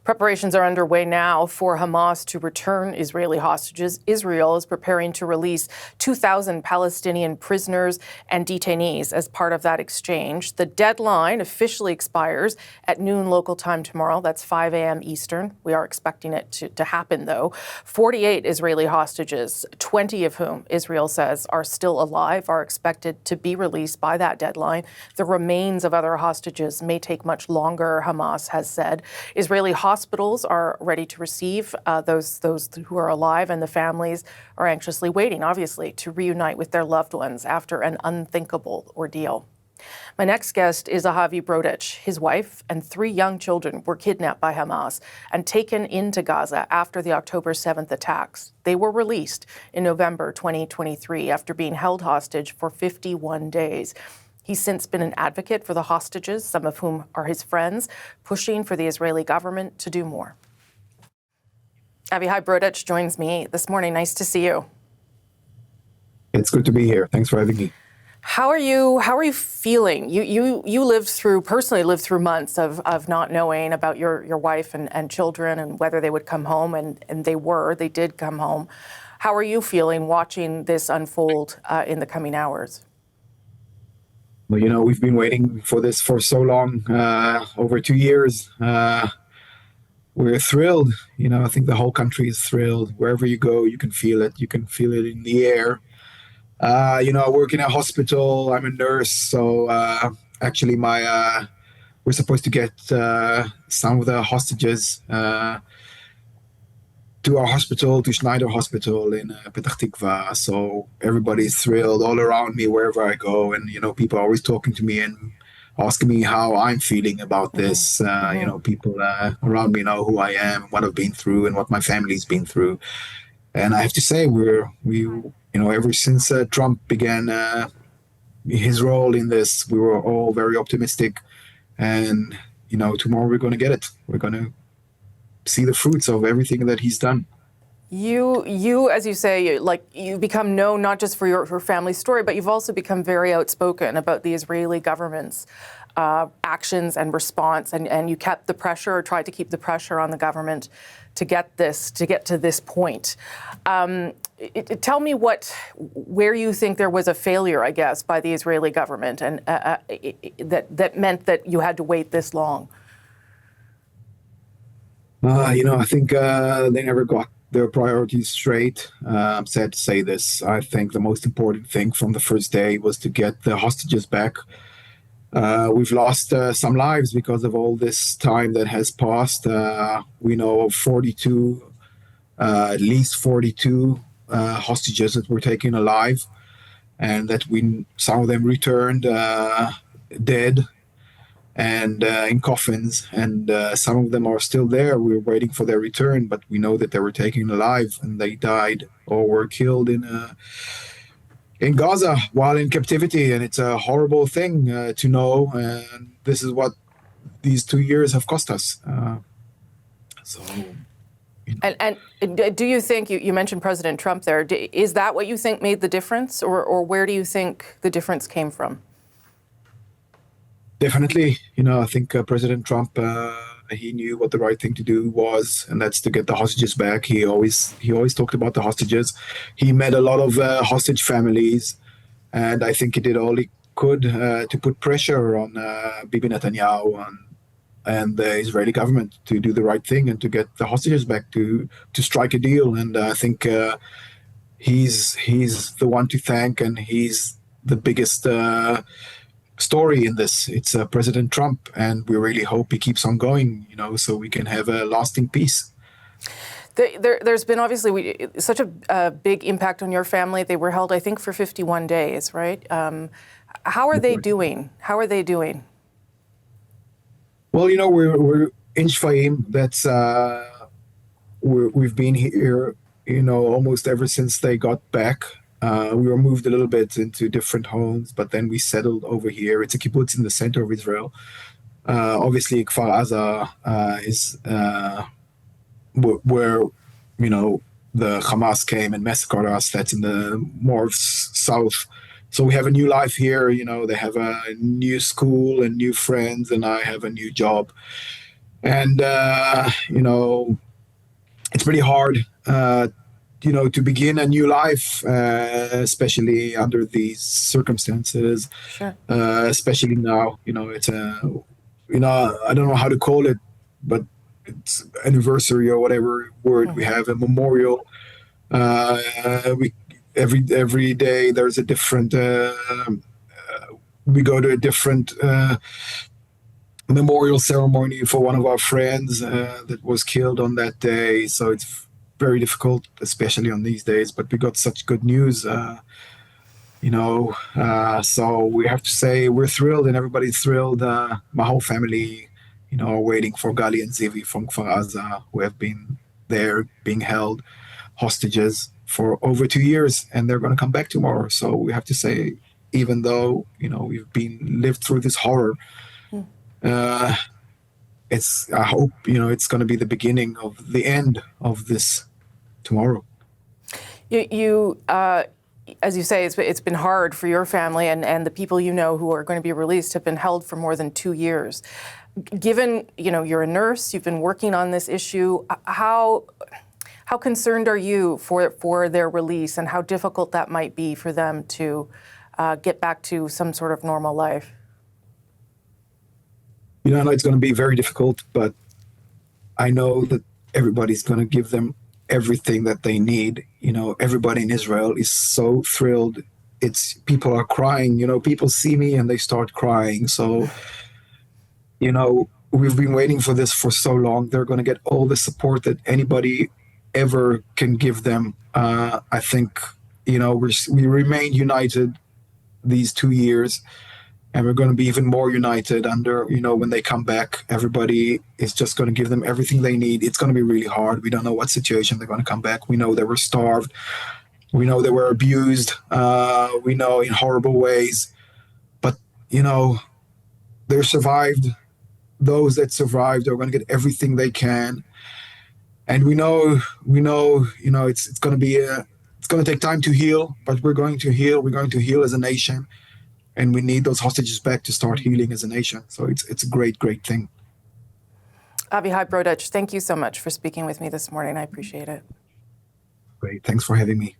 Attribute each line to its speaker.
Speaker 1: Preparations are underway now for Hamas to return Israeli hostages. Israel is preparing to release 2,000 Palestinian prisoners and detainees as part of that exchange. The deadline officially expires at noon local time tomorrow. That's 5 a.m. Eastern. We are expecting it to happen, though. 48 Israeli hostages, 20 of whom Israel says are still alive, are expected to be released by that deadline. The remains of other hostages may take much longer, Hamas has said. Israeli hospitals are ready to receive those who are alive, and the families are anxiously waiting, obviously, to reunite with their loved ones after an unthinkable ordeal. My next guest is Avihai Brodutch. His wife and 3 young children were kidnapped by Hamas and taken into Gaza after the October 7th attacks. They were released in November 2023 after being held hostage for 51 days. He's since been an advocate for the hostages, some of whom are his friends, pushing for the Israeli government to do more. Avihai Brodutch joins me this morning. Nice to see you.
Speaker 2: It's good to be here. Thanks for having me.
Speaker 1: How are you feeling? You personally lived through months of not knowing about your wife and children and whether they would come home, and they did come home. How are you feeling watching this unfold in the coming hours?
Speaker 2: Well, we've been waiting for this for so long, over 2 years. We're thrilled. I think the whole country is thrilled. Wherever you go, you can feel it. You can feel it in the air. I work in a hospital. I'm a nurse. So actually, we're supposed to get some of the hostages to our hospital, to Schneider Hospital in Petah Tikva. So everybody's thrilled all around me wherever I go. And, people are always talking to me and asking me how I'm feeling about this. People around me know who I am, what I've been through, and what my family's been through. And I have to say, ever since Trump began his role in this, we were all very optimistic. And, tomorrow we're going to get it. We're going to see the fruits of everything that he's done.
Speaker 1: You, as you say, you've become known not just for your family story, but you've also become very outspoken about the Israeli government's actions and response, and you kept the pressure, or tried to keep the pressure on the government to get to this point. Tell me where you think there was a failure, I guess, by the Israeli government, and that meant that you had to wait this long.
Speaker 2: I think they never got their priorities straight. I'm sad to say this. I think the most important thing from the first day was to get the hostages back. We've lost some lives because of all this time that has passed. We know of at least 42 hostages that were taken alive, and that some of them returned dead and in coffins, and some of them are still there. We're waiting for their return, but we know that they were taken alive and they died or were killed in Gaza while in captivity. And it's a horrible thing to know, and this is what these 2 years have cost us.
Speaker 1: And do you think, you mentioned President Trump there, is that what you think made the difference, or where do you think the difference came from?
Speaker 2: Definitely. I think President Trump, he knew what the right thing to do was, and that's to get the hostages back. He always talked about the hostages. He met a lot of hostage families, and I think he did all he could to put pressure on Bibi Netanyahu and the Israeli government to do the right thing and to get the hostages back, to strike a deal. And I think he's the one to thank, and he's the biggest story in this. It's President Trump, and we really hope he keeps on going, so we can have a lasting peace.
Speaker 1: There's been obviously such a big impact on your family. They were held, I think, for 51 days, right? How are they doing?
Speaker 2: Well, we're in Shfaim. That's we've been here, almost ever since they got back. We were moved a little bit into different homes, but then we settled over here. It's a kibbutz in the center of Israel. Obviously, Kfar Aza is where, the Hamas came and massacred us. That's in the more south. So we have a new life here. They have a new school and new friends, and I have a new job. And, it's pretty hard, to begin a new life, especially under these circumstances,
Speaker 1: Sure.
Speaker 2: especially now. It's I don't know how to call it, but it's anniversary or whatever word we have, a memorial. We every day there's a different. We go to a different memorial ceremony for one of our friends that was killed on that day. So it's very difficult, especially on these days. But we got such good news, so we have to say we're thrilled, and everybody's thrilled. My whole family, are waiting for Gali and Zivi from Kfar Aza, who have been there being held hostages for over 2 years, and they're going to come back tomorrow. So we have to say, even though we've been lived through this horror, I hope it's going to be the beginning of the end of this tomorrow.
Speaker 1: You as you say, it's been hard for your family, and the people who are going to be released have been held for more than 2 years. Given you're a nurse, you've been working on this issue. How concerned are you for their release, and how difficult that might be for them to get back to some sort of normal life?
Speaker 2: I know it's going to be very difficult, but I know that everybody's going to give them everything that they need. Everybody in Israel is so thrilled. People are crying. People see me and they start crying. So, we've been waiting for this for so long. They're going to get all the support that anybody ever can give them. I think, we remained united these 2 years. And we're going to be even more united when they come back. Everybody is just going to give them everything they need. It's going to be really hard. We don't know what situation they're going to come back. We know they were starved. We know they were abused. We know in horrible ways. But, they survived. Those that survived are going to get everything they can. And we know, it's going to be it's going to take time to heal, but we're going to heal. We're going to heal as a nation. And we need those hostages back to start healing as a nation. So it's a great, great thing.
Speaker 1: Avihai Brodutch, thank you so much for speaking with me this morning. I appreciate it.
Speaker 2: Great. Thanks for having me.